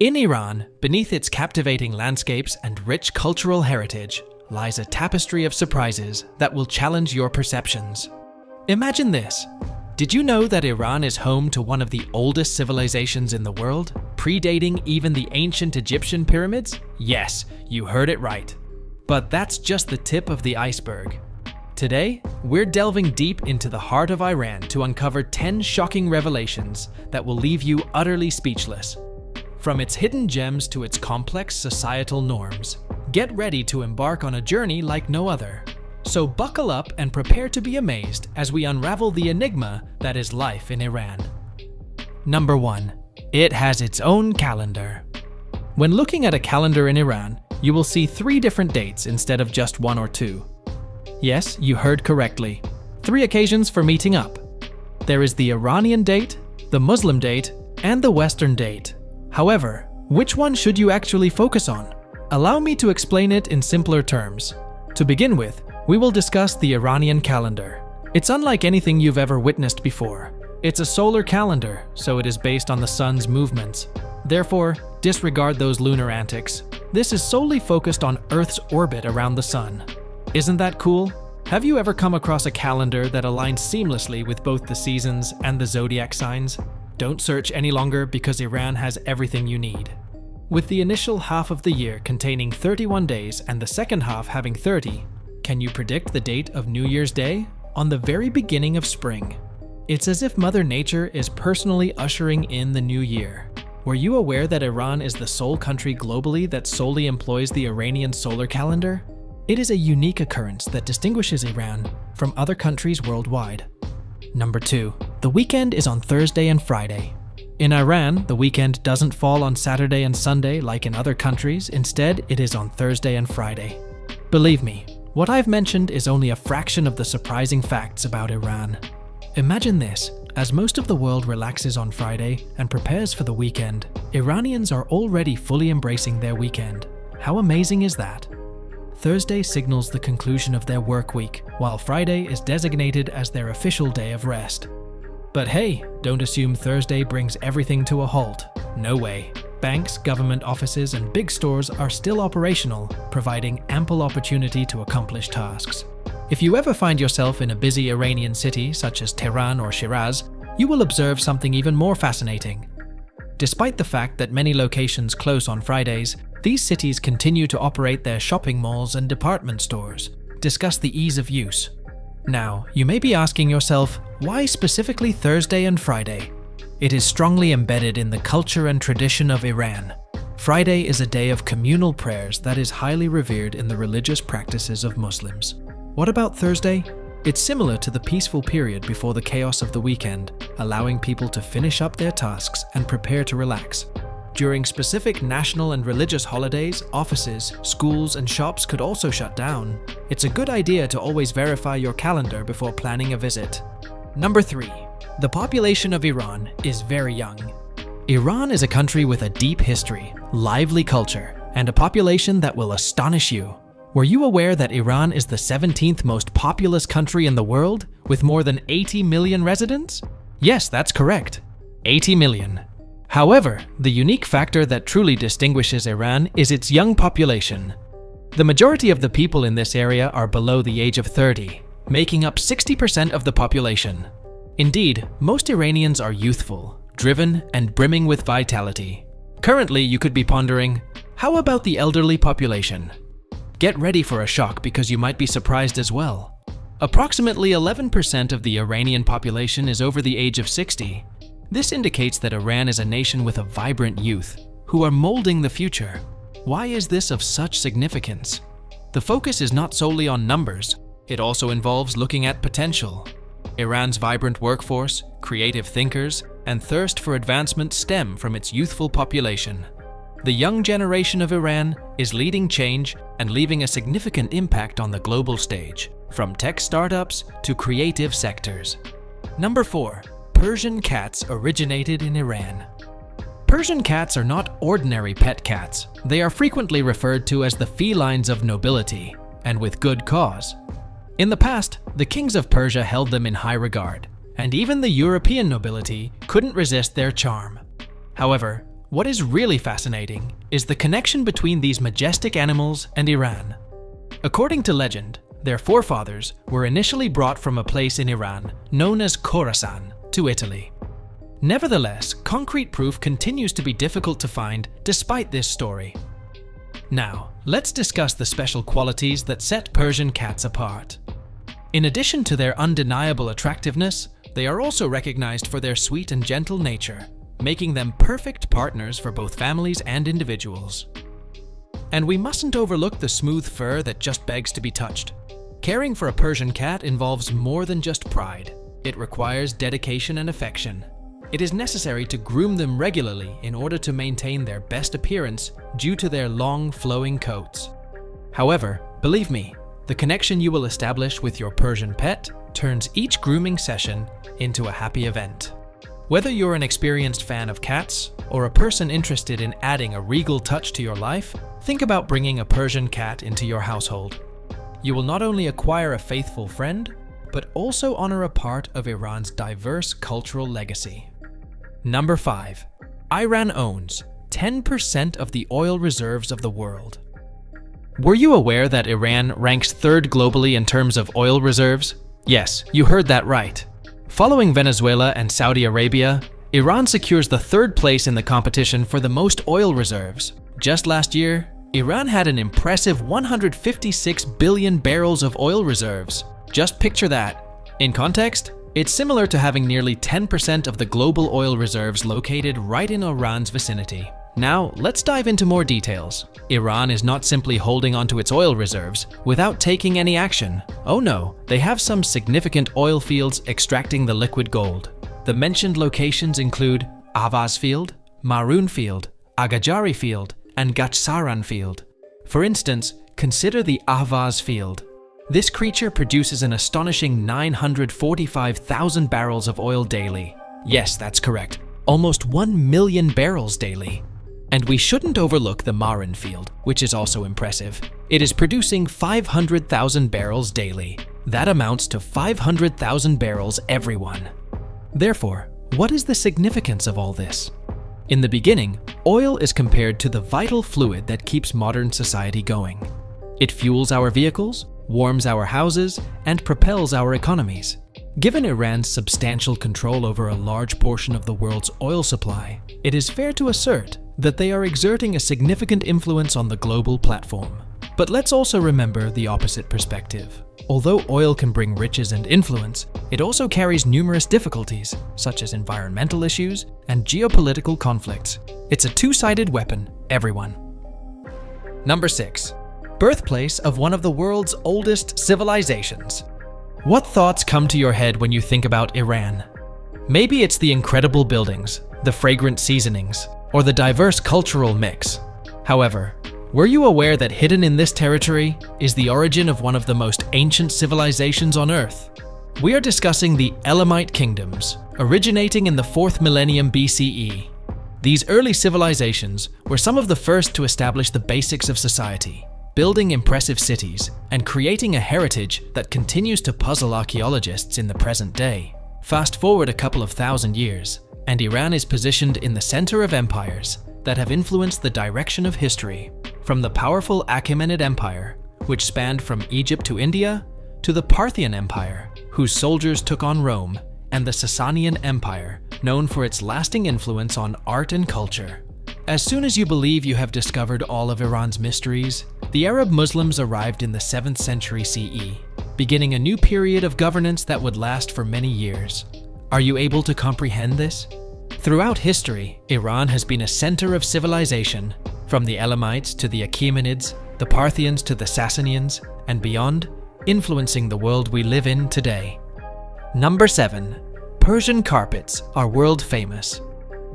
In Iran, beneath its captivating landscapes and rich cultural heritage, lies a tapestry of surprises that will challenge your perceptions. Imagine this. Did you know that Iran is home to one of the oldest civilizations in the world, predating even the ancient Egyptian pyramids? Yes, you heard it right. But that's just the tip of the iceberg. Today, we're delving deep into the heart of Iran to uncover 10 shocking revelations that will leave you utterly speechless. From its hidden gems to its complex societal norms, get ready to embark on a journey like no other. So buckle up and prepare to be amazed as we unravel the enigma that is life in Iran. Number 1. It has its own calendar. When looking at a calendar in Iran, you will see 3 different dates instead of just 1 or 2. Yes, you heard correctly. 3 occasions for meeting up. There is the Iranian date, the Muslim date, and the Western date. However, which one should you actually focus on? Allow me to explain it in simpler terms. To begin with, we will discuss the Iranian calendar. It's unlike anything you've ever witnessed before. It's a solar calendar, so it is based on the sun's movements. Therefore, disregard those lunar antics. This is solely focused on Earth's orbit around the sun. Isn't that cool? Have you ever come across a calendar that aligns seamlessly with both the seasons and the zodiac signs? Don't search any longer because Iran has everything you need. With the initial half of the year containing 31 days and the second half having 30, can you predict the date of New Year's Day? On the very beginning of spring. It's as if Mother Nature is personally ushering in the new year. Were you aware that Iran is the sole country globally that solely employs the Iranian solar calendar? It is a unique occurrence that distinguishes Iran from other countries worldwide. Number 2. The weekend is on Thursday and Friday. In Iran, the weekend doesn't fall on Saturday and Sunday like in other countries. Instead, it is on Thursday and Friday. Believe me, what I've mentioned is only a fraction of the surprising facts about Iran. Imagine this, as most of the world relaxes on Friday and prepares for the weekend, Iranians are already fully embracing their weekend. How amazing is that? Thursday signals the conclusion of their work week, while Friday is designated as their official day of rest. But hey, don't assume Thursday brings everything to a halt. No way. Banks, government offices, and big stores are still operational, providing ample opportunity to accomplish tasks. If you ever find yourself in a busy Iranian city such as Tehran or Shiraz, you will observe something even more fascinating. Despite the fact that many locations close on Fridays, these cities continue to operate their shopping malls and department stores. Discuss the ease of use. Now, you may be asking yourself, why specifically Thursday and Friday? It is strongly embedded in the culture and tradition of Iran. Friday is a day of communal prayers that is highly revered in the religious practices of Muslims. What about Thursday? It's similar to the peaceful period before the chaos of the weekend, allowing people to finish up their tasks and prepare to relax. During specific national and religious holidays, offices, schools, and shops could also shut down. It's a good idea to always verify your calendar before planning a visit. Number 3. The population of Iran is very young. Iran is a country with a deep history, lively culture, and a population that will astonish you. Were you aware that Iran is the 17th most populous country in the world, with more than 80 million residents? Yes, that's correct. 80 million. However, the unique factor that truly distinguishes Iran is its young population. The majority of the people in this area are below the age of 30, making up 60% of the population. Indeed, most Iranians are youthful, driven, and brimming with vitality. Currently, you could be pondering, how about the elderly population? Get ready for a shock because you might be surprised as well. Approximately 11% of the Iranian population is over the age of 60. This indicates that Iran is a nation with a vibrant youth, who are molding the future. Why is this of such significance? The focus is not solely on numbers, it also involves looking at potential. Iran's vibrant workforce, creative thinkers, and thirst for advancement stem from its youthful population. The young generation of Iran is leading change and leaving a significant impact on the global stage, from tech startups to creative sectors. Number 4. Persian cats originated in Iran. Persian cats are not ordinary pet cats. They are frequently referred to as the felines of nobility, and with good cause. In the past, the kings of Persia held them in high regard, and even the European nobility couldn't resist their charm. However, what is really fascinating is the connection between these majestic animals and Iran. According to legend, their forefathers were initially brought from a place in Iran known as Khorasan to Italy. Nevertheless, concrete proof continues to be difficult to find despite this story. Now, let's discuss the special qualities that set Persian cats apart. In addition to their undeniable attractiveness, they are also recognized for their sweet and gentle nature, making them perfect partners for both families and individuals. And we mustn't overlook the smooth fur that just begs to be touched. Caring for a Persian cat involves more than just pride. It requires dedication and affection. It is necessary to groom them regularly in order to maintain their best appearance due to their long, flowing coats. However, believe me, the connection you will establish with your Persian pet turns each grooming session into a happy event. Whether you're an experienced fan of cats or a person interested in adding a regal touch to your life, think about bringing a Persian cat into your household. You will not only acquire a faithful friend, but also honor a part of Iran's diverse cultural legacy. Number 5. Iran owns 10% of the oil reserves of the world. Were you aware that Iran ranks third globally in terms of oil reserves? Yes, you heard that right. Following Venezuela and Saudi Arabia, Iran secures the third place in the competition for the most oil reserves. Just last year, Iran had an impressive 156 billion barrels of oil reserves. Just picture that. In context, it's similar to having nearly 10% of the global oil reserves located right in Iran's vicinity. Now, let's dive into more details. Iran is not simply holding onto its oil reserves without taking any action. Oh no, they have some significant oil fields extracting the liquid gold. The mentioned locations include Ahvaz Field, Marun Field, Agajari Field, and Gachsaran Field. For instance, consider the Ahvaz Field. This creature produces an astonishing 945,000 barrels of oil daily. Yes, that's correct. Almost 1 million barrels daily. And we shouldn't overlook the Marun Field, which is also impressive. It is producing 500,000 barrels daily. That amounts to 500,000 barrels every one. Therefore, what is the significance of all this? In the beginning, oil is compared to the vital fluid that keeps modern society going. It fuels our vehicles, warms our houses, and propels our economies. Given Iran's substantial control over a large portion of the world's oil supply, it is fair to assert that they are exerting a significant influence on the global platform. But let's also remember the opposite perspective. Although oil can bring riches and influence, it also carries numerous difficulties, such as environmental issues and geopolitical conflicts. It's a two-sided weapon, everyone. Number 6. Birthplace of one of the world's oldest civilizations. What thoughts come to your head when you think about Iran? Maybe it's the incredible buildings, the fragrant seasonings, or the diverse cultural mix. However, were you aware that hidden in this territory is the origin of one of the most ancient civilizations on Earth? We are discussing the Elamite kingdoms, originating in the 4th millennium BCE. These early civilizations were some of the first to establish the basics of society, building impressive cities and creating a heritage that continues to puzzle archaeologists in the present day. Fast forward a couple of thousand years, and Iran is positioned in the center of empires that have influenced the direction of history, from the powerful Achaemenid Empire, which spanned from Egypt to India, to the Parthian Empire, whose soldiers took on Rome, and the Sasanian Empire, known for its lasting influence on art and culture. As soon as you believe you have discovered all of Iran's mysteries, the Arab Muslims arrived in the 7th century CE, beginning a new period of governance that would last for many years. Are you able to comprehend this? Throughout history, Iran has been a center of civilization, from the Elamites to the Achaemenids, the Parthians to the Sasanians, and beyond, influencing the world we live in today. Number 7. Persian carpets are world famous.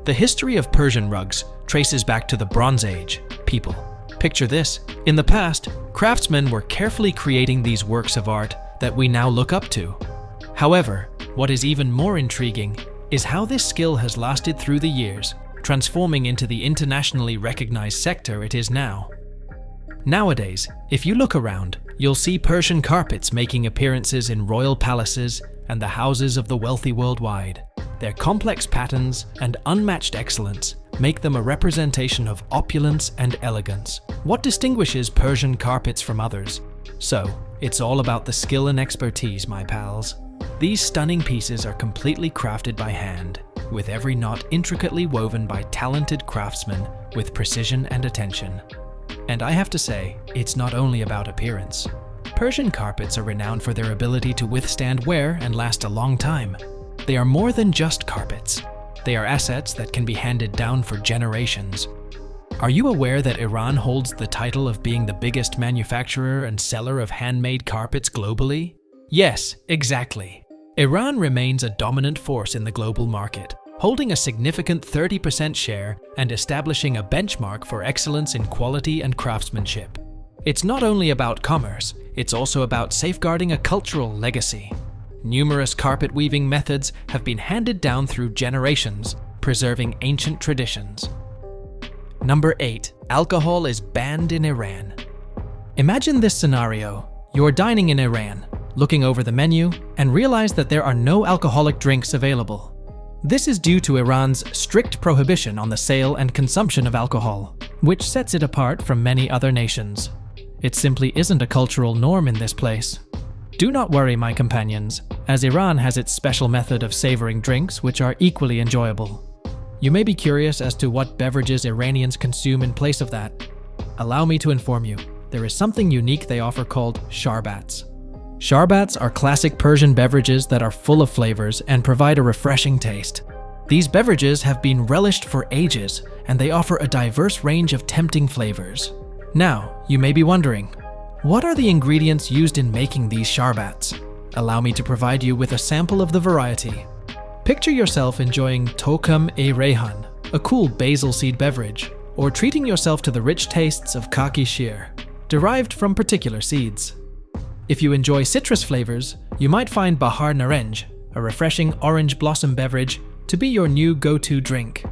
The history of Persian rugs traces back to the Bronze Age. People, picture this. In the past, craftsmen were carefully creating these works of art that we now look up to. However, what is even more intriguing is how this skill has lasted through the years, transforming into the internationally recognized sector it is now. Nowadays, if you look around, you'll see Persian carpets making appearances in royal palaces and the houses of the wealthy worldwide. Their complex patterns and unmatched excellence make them a representation of opulence and elegance. What distinguishes Persian carpets from others? So, it's all about the skill and expertise, my pals. These stunning pieces are completely crafted by hand, with every knot intricately woven by talented craftsmen with precision and attention. And I have to say, it's not only about appearance. Persian carpets are renowned for their ability to withstand wear and last a long time. They are more than just carpets. They are assets that can be handed down for generations. Are you aware that Iran holds the title of being the biggest manufacturer and seller of handmade carpets globally? Yes, exactly. Iran remains a dominant force in the global market, holding a significant 30% share and establishing a benchmark for excellence in quality and craftsmanship. It's not only about commerce, it's also about safeguarding a cultural legacy. Numerous carpet weaving methods have been handed down through generations, preserving ancient traditions. Number 8. Alcohol is banned in Iran. Imagine this scenario. You're dining in Iran, looking over the menu, and realize that there are no alcoholic drinks available. This is due to Iran's strict prohibition on the sale and consumption of alcohol, which sets it apart from many other nations. It simply isn't a cultural norm in this place. Do not worry, my companions, as Iran has its special method of savoring drinks which are equally enjoyable. You may be curious as to what beverages Iranians consume in place of that. Allow me to inform you, there is something unique they offer called sharbats. Sharbats are classic Persian beverages that are full of flavors and provide a refreshing taste. These beverages have been relished for ages, and they offer a diverse range of tempting flavors. Now, you may be wondering, what are the ingredients used in making these sharbats? Allow me to provide you with a sample of the variety. Picture yourself enjoying Tokam-e-Reyhan, a cool basil seed beverage, or treating yourself to the rich tastes of kaki shir, derived from particular seeds. If you enjoy citrus flavors, you might find Bahar Naranj, a refreshing orange blossom beverage, to be your new go-to drink.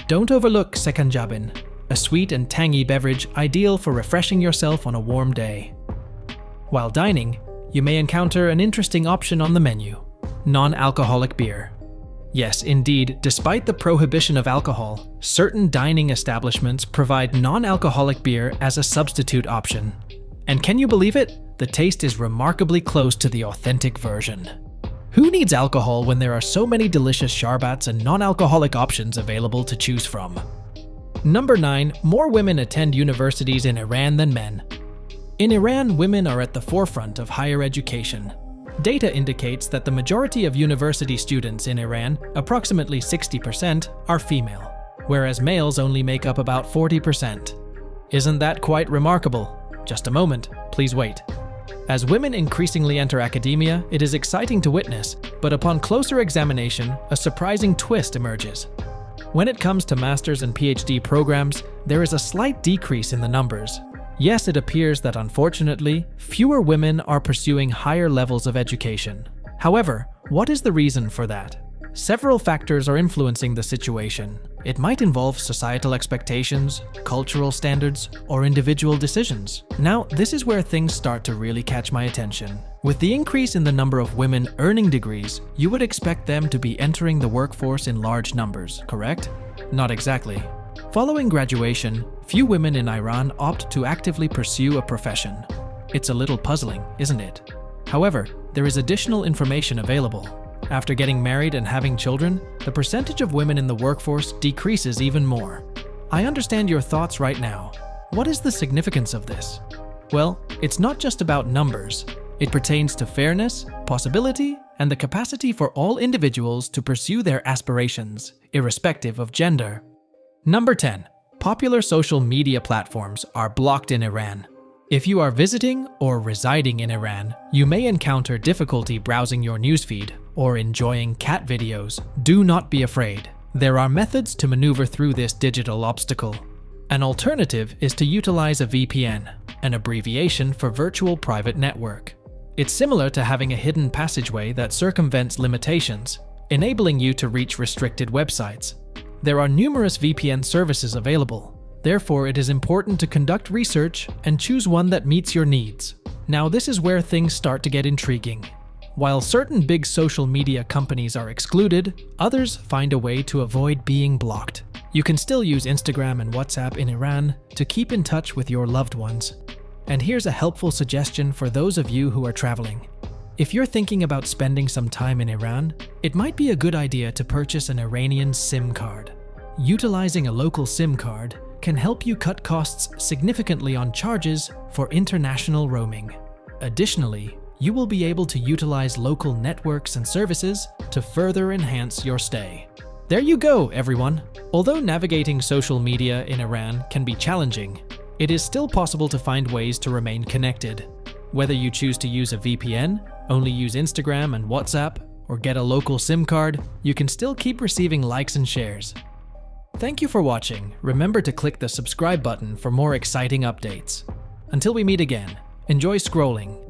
Don't overlook sekanjabin, a sweet and tangy beverage ideal for refreshing yourself on a warm day. While dining, you may encounter an interesting option on the menu: non-alcoholic beer. Yes, indeed, despite the prohibition of alcohol, certain dining establishments provide non-alcoholic beer as a substitute option. And can you believe it? The taste is remarkably close to the authentic version. Who needs alcohol when there are so many delicious sharbats and non-alcoholic options available to choose from? Number 9. More women attend universities in Iran than men. In Iran, women are at the forefront of higher education. Data indicates that the majority of university students in Iran, approximately 60%, are female, whereas males only make up about 40%. Isn't that quite remarkable? Just a moment, please wait. As women increasingly enter academia, it is exciting to witness, but upon closer examination, a surprising twist emerges. When it comes to master's and PhD programs, there is a slight decrease in the numbers. Yes, it appears that unfortunately, fewer women are pursuing higher levels of education. However, what is the reason for that? Several factors are influencing the situation. It might involve societal expectations, cultural standards, or individual decisions. Now, this is where things start to really catch my attention. With the increase in the number of women earning degrees, you would expect them to be entering the workforce in large numbers, correct? Not exactly. Following graduation, few women in Iran opt to actively pursue a profession. It's a little puzzling, isn't it? However, there is additional information available. After getting married and having children, the percentage of women in the workforce decreases even more. I understand your thoughts right now. What is the significance of this? Well, it's not just about numbers. It pertains to fairness, possibility, and the capacity for all individuals to pursue their aspirations, irrespective of gender. Number 10. Popular social media platforms are blocked in Iran. If you are visiting or residing in Iran, you may encounter difficulty browsing your newsfeed or enjoying cat videos. Do not be afraid. There are methods to maneuver through this digital obstacle. An alternative is to utilize a VPN, an abbreviation for Virtual Private Network. It's similar to having a hidden passageway that circumvents limitations, enabling you to reach restricted websites. There are numerous VPN services available. Therefore, it is important to conduct research and choose one that meets your needs. Now, this is where things start to get intriguing. While certain big social media companies are excluded, others find a way to avoid being blocked. You can still use Instagram and WhatsApp in Iran to keep in touch with your loved ones. And here's a helpful suggestion for those of you who are traveling. If you're thinking about spending some time in Iran, it might be a good idea to purchase an Iranian SIM card. Utilizing a local SIM card can help you cut costs significantly on charges for international roaming. Additionally, you will be able to utilize local networks and services to further enhance your stay. There you go, everyone! Although navigating social media in Iran can be challenging, it is still possible to find ways to remain connected. Whether you choose to use a VPN, only use Instagram and WhatsApp, or get a local SIM card, you can still keep receiving likes and shares. Thank you for watching. Remember to click the subscribe button for more exciting updates. Until we meet again, enjoy scrolling